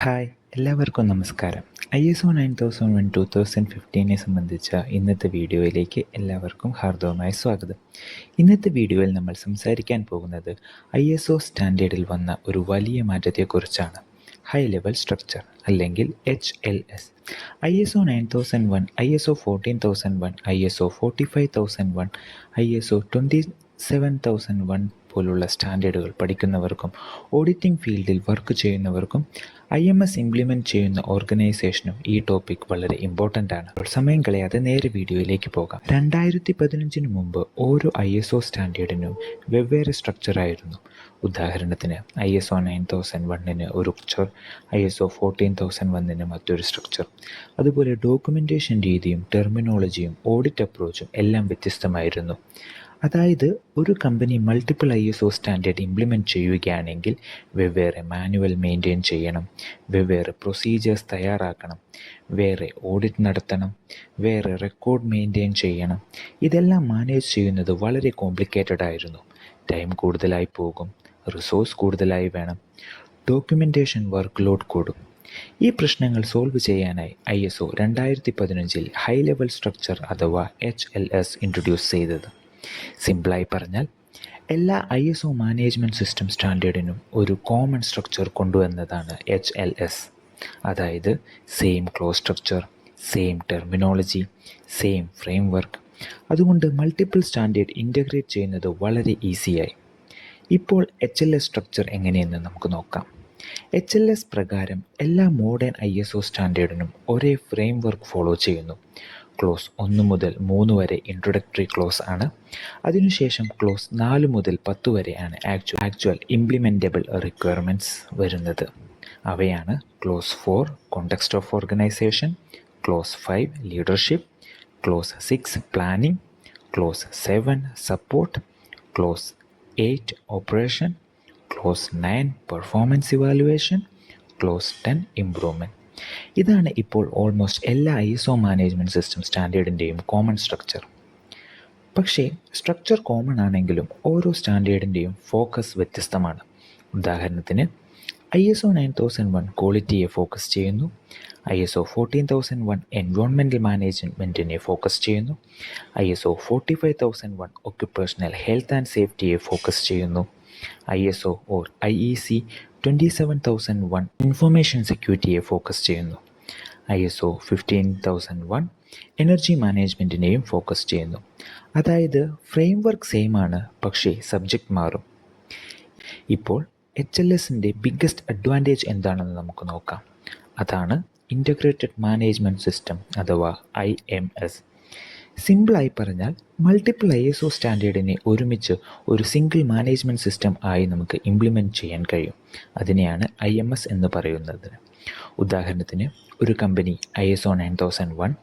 Hi, എല്ലാവർക്കും നമസ്കാരം. ISO 9001 2015 സംബന്ധിച്ച ഇന്നത്തെ വീഡിയോയിലേക്ക് എല്ലാവർക്കും ഹാർദവമായ സ്വാഗതം. ഇന്നത്തെ വീഡിയോയിൽ നമ്മൾ സംസാരിക്കാൻ പോകുന്നത് ISO സ്റ്റാൻഡേർഡിൽ വന്ന ഒരു വലിയ മാറ്റത്തെക്കുറിച്ചാണ്. ഹൈ ലെവൽ സ്ട്രക്ചർ അല്ലെങ്കിൽ HLS. ISO 9001, ISO 14001, ISO 45001, ISO 27001 പോലുള്ള സ്റ്റാൻഡേർഡുകൾ പഠിക്കുന്നവർക്കും ഓഡിറ്റിംഗ് ഫീൽഡിൽ വർക്ക് ചെയ്യുന്നവർക്കും IMS ഇംപ്ലിമെൻറ്റ് ചെയ്യുന്ന ഓർഗനൈസേഷനും ഈ ടോപ്പിക് വളരെ ഇമ്പോർട്ടൻ്റ് ആണ്. സമയം കളയാതെ നേരെ വീഡിയോയിലേക്ക് പോകാം. 2015 മുമ്പ് ഓരോ ISO സ്റ്റാൻഡേർഡിനും വെവ്വേറെ സ്ട്രക്ചറായിരുന്നു. ഉദാഹരണത്തിന് ISO 9001 ഒരു സ്ട്രക്ചർ, ISO 14001 മറ്റൊരു സ്ട്രക്ചർ. അതുപോലെ ഡോക്യുമെൻറ്റേഷൻ രീതിയും ടെർമിനോളജിയും ഓഡിറ്റ് അപ്രോച്ചും എല്ലാം വ്യത്യസ്തമായിരുന്നു. അതായത് ഒരു company multiple ISO standard implement ചെയ്യുകയാണെങ്കിൽ വെവ്വേറെ മാനുവൽ മെയിൻറ്റെയിൻ ചെയ്യണം, വെവ്വേറെ പ്രൊസീജിയേഴ്സ് തയ്യാറാക്കണം, വേറെ ഓഡിറ്റ് നടത്തണം, വേറെ റെക്കോർഡ് മെയിൻറ്റെയിൻ ചെയ്യണം. ഇതെല്ലാം മാനേജ് ചെയ്യുന്നത് വളരെ കോംപ്ലിക്കേറ്റഡ് ആയിരുന്നു. ടൈം കൂടുതലായി പോകും, റിസോഴ്സ് കൂടുതലായി വേണം, ഡോക്യുമെൻറ്റേഷൻ വർക്ക് ലോഡ് കൂടും. ഈ പ്രശ്നങ്ങൾ സോൾവ് ചെയ്യാനായി ISO 2015 ഹൈ ലെവൽ സ്ട്രക്ചർ അഥവാ HLS ഇൻട്രൊഡ്യൂസ് ചെയ്തത്. സിമ്പിളായി പറഞ്ഞാൽ എല്ലാ ISO മാനേജ്മെൻറ്റ് സിസ്റ്റം സ്റ്റാൻഡേർഡിനും ഒരു കോമൺ സ്ട്രക്ചർ കൊണ്ടുവന്നതാണ് HLS. അതായത് same close structure, same terminology, same frame work. അതുകൊണ്ട് മൾട്ടിപ്പിൾ സ്റ്റാൻഡേർഡ് ഇൻ്റഗ്രേറ്റ് ചെയ്യുന്നത് വളരെ ഈസിയായി. ഇപ്പോൾ HLS സ്ട്രക്ചർ എങ്ങനെയെന്ന് നമുക്ക് നോക്കാം. HLS പ്രകാരം എല്ലാ മോഡേൺ ISO സ്റ്റാൻഡേർഡിനും ഒരേ ഫ്രെയിം വർക്ക് ഫോളോ ചെയ്യുന്നു. ക്ലോസ് 1 മുതൽ 3 വരെ ഇൻട്രൊഡക്ടറി ക്ലോസ് ആണ്. അതിനുശേഷം ക്ലോസ് 4 മുതൽ 10 വരെയാണ് ആക്ച്വൽ ഇംപ്ലിമെൻറ്റബിൾ റിക്വയർമെൻറ്റ്സ് വരുന്നത്. അവയാണ് clause 4 context of organisation, clause 5 leadership, clause 6 planning, clause 7 support, clause 8 operation, clause 9 performance evaluation, clause 10 improvement. ഇതാണ് ഇപ്പോൾ ഓൾമോസ്റ്റ് എല്ലാ ISO മാനേജ്മെൻറ്റ് സിസ്റ്റം സ്റ്റാൻഡേർഡിൻ്റെയും കോമൺ സ്ട്രക്ചർ. പക്ഷേ സ്ട്രക്ചർ കോമൺ ആണെങ്കിലും ഓരോ സ്റ്റാൻഡേർഡിൻ്റെയും ഫോക്കസ് വ്യത്യസ്തമാണ്. ഉദാഹരണത്തിന് ISO 9001 ക്വാളിറ്റിയെ ഫോക്കസ് ചെയ്യുന്നു, ISO 14001 എൻവയോൺമെൻറ്റൽ മാനേജ്മെൻറ്റിനെ ഫോക്കസ് ചെയ്യുന്നു, ISO 45001 ഒക്യുപ്പേഷണൽ ഹെൽത്ത് ആൻഡ് സേഫ്റ്റിയെ ഫോക്കസ് ചെയ്യുന്നു, ISO or IEC 27001 information സെക്യൂരിറ്റിയെ focus ചെയ്യുന്നു, ISO 15001 എനർജി മാനേജ്മെൻറ്റിനെയും ഫോക്കസ് ചെയ്യുന്നു. അതായത് ഫ്രെയിം വർക്ക് സെയിം ആണ്, പക്ഷേ സബ്ജക്റ്റ് മാറും. ഇപ്പോൾ HLSൻ്റെ ബിഗ്ഗസ്റ്റ് അഡ്വാൻറ്റേജ് എന്താണെന്ന് നമുക്ക് നോക്കാം. അതാണ് ഇൻ്റഗ്രേറ്റഡ് മാനേജ്മെൻറ്റ് സിസ്റ്റം അഥവാ IMS. സിമ്പിളായി പറഞ്ഞാൽ മൾട്ടിപ്പിൾ ISO സ്റ്റാൻഡേർഡിനെ ഒരുമിച്ച് ഒരു സിംഗിൾ മാനേജ്മെൻറ്റ് സിസ്റ്റം ആയി നമുക്ക് ഇംപ്ലിമെൻറ്റ് ചെയ്യാൻ കഴിയും. അതിനെയാണ് IMS എന്ന് പറയുന്നത്. ഉദാഹരണത്തിന് ഒരു company ISO 9001,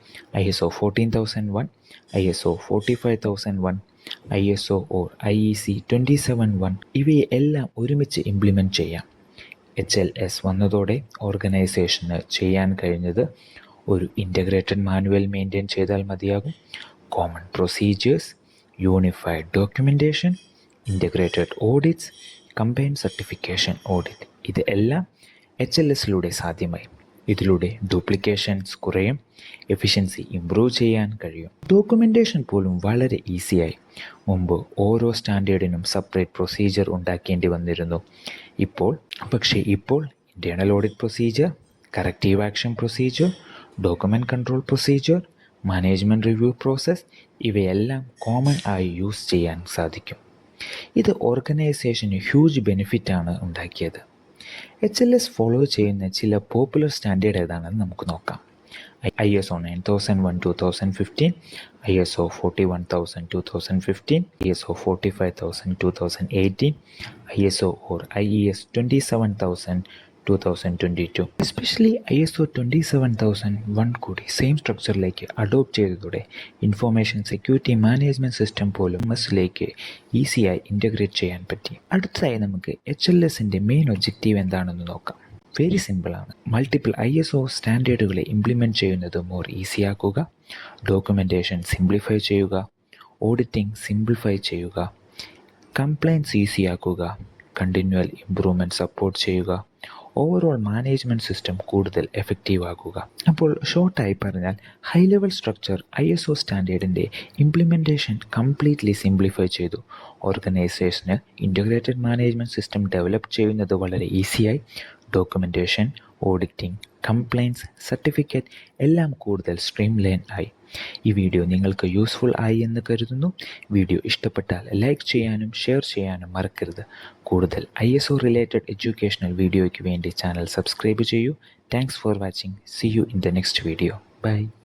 ISO 14001, ISO 45001, ISO or IEC 27001 ഇവയെല്ലാം ഒരുമിച്ച് ഇംപ്ലിമെൻറ്റ് ചെയ്യാം. HLS വന്നതോടെ ഓർഗനൈസേഷന് ചെയ്യാൻ കഴിഞ്ഞത് ഒരു ഇൻ്റഗ്രേറ്റഡ് മാനുവൽ മെയിൻറ്റെയിൻ ചെയ്താൽ മതിയാകും. Common procedures, unified documentation, integrated audits, combined certification audit, ഇത് എല്ലാം HLSലൂടെ സാധ്യമായി. ഇതിലൂടെ ഡ്യൂപ്ലിക്കേഷൻസ് കുറയും, എഫിഷ്യൻസി ഇംപ്രൂവ് ചെയ്യാൻ കഴിയും. ഡോക്യുമെൻറ്റേഷൻ പോലും വളരെ ഈസിയായി. മുമ്പ് ഓരോ സ്റ്റാൻഡേർഡിനും സെപ്പറേറ്റ് പ്രൊസീജിയർ ഉണ്ടാക്കേണ്ടി വന്നിരുന്നു. പക്ഷേ ഇപ്പോൾ internal audit procedure, corrective action procedure, document control procedure, management review process ഇവയെല്ലാം കോമൺ ആയി യൂസ് ചെയ്യാൻ സാധിക്കും. ഇത് ഓർഗനൈസേഷന് ഹ്യൂജ് ബെനിഫിറ്റാണ് ഉണ്ടാക്കിയത്. HLS ഫോളോ ചെയ്യുന്ന ചില പോപ്പുലർ സ്റ്റാൻഡേർഡ് ഏതാണെന്ന് നമുക്ക് നോക്കാം. ISO 9001 2015, ISO 41000 2015, ISO 45000 2018, ISO or IES 27000 2022. Especially ISO 27001 കൂടി സെയിം സ്ട്രക്ചറിലേക്ക് അഡോപ്റ്റ് ചെയ്തതോടെ ഇൻഫർമേഷൻ സെക്യൂരിറ്റി മാനേജ്മെൻറ്റ് സിസ്റ്റം പോലും MSലേക്ക് ഈസിയായി ഇൻ്റഗ്രേറ്റ് ചെയ്യാൻ പറ്റി. അടുത്തതായി നമുക്ക് HLSൻ്റെ മെയിൻ ഒബ്ജക്റ്റീവ് എന്താണെന്ന് നോക്കാം. വെരി സിമ്പിളാണ്. മൾട്ടിപ്പിൾ ISO സ്റ്റാൻഡേർഡുകളെ ഇംപ്ലിമെൻറ്റ് ചെയ്യുന്നത് മോർ ഈസിയാക്കുക, ഡോക്യുമെൻറ്റേഷൻ സിംപ്ലിഫൈ ചെയ്യുക, ഓഡിറ്റിംഗ് സിംപ്ലിഫൈ ചെയ്യുക, കംപ്ലൈൻസ് ഈസിയാക്കുക, കണ്ടിന്യൂവൽ ഇംപ്രൂവ്മെൻറ്റ് സപ്പോർട്ട് ചെയ്യുക, ഓവറോൾ മാനേജ്മെൻറ്റ് സിസ്റ്റം കൂടുതൽ എഫക്റ്റീവ് ആക്കുക. അപ്പോൾ ഷോർട്ടായി പറഞ്ഞാൽ ഹൈ ലെവൽ സ്ട്രക്ചർ ISO സ്റ്റാൻഡേർഡിൻ്റെ ഇംപ്ലിമെൻറ്റേഷൻ കംപ്ലീറ്റ്ലി സിംപ്ലിഫൈ ചെയ്തു. ഓർഗനൈസേഷന് ഇൻ്റഗ്രേറ്റഡ് മാനേജ്മെൻറ്റ് സിസ്റ്റം ഡെവലപ്പ് ചെയ്യുന്നത് വളരെ ഈസിയായി. ഡോക്യുമെൻറ്റേഷൻ, ഓഡിറ്റിംഗ്, കംപ്ലൈൻസ്, സർട്ടിഫിക്കറ്റ് എല്ലാം കൂടുതൽ സ്ട്രീം ലൈൻ ആയി. ഈ വീഡിയോ നിങ്ങൾക്ക് യൂസ്ഫുൾ ആയി എന്ന് കരുതുന്നു. വീഡിയോ ഇഷ്ടപ്പെട്ടാൽ ലൈക്ക് ചെയ്യാനും ഷെയർ ചെയ്യാനും മറക്കരുത്. കൂടുതൽ ISO റിലേറ്റഡ് എഡ്യൂക്കേഷണൽ വീഡിയോയ്ക്ക് വേണ്ടി ചാനൽ സബ്സ്ക്രൈബ് ചെയ്യൂ. Thanks for watching. See you in the next video. By.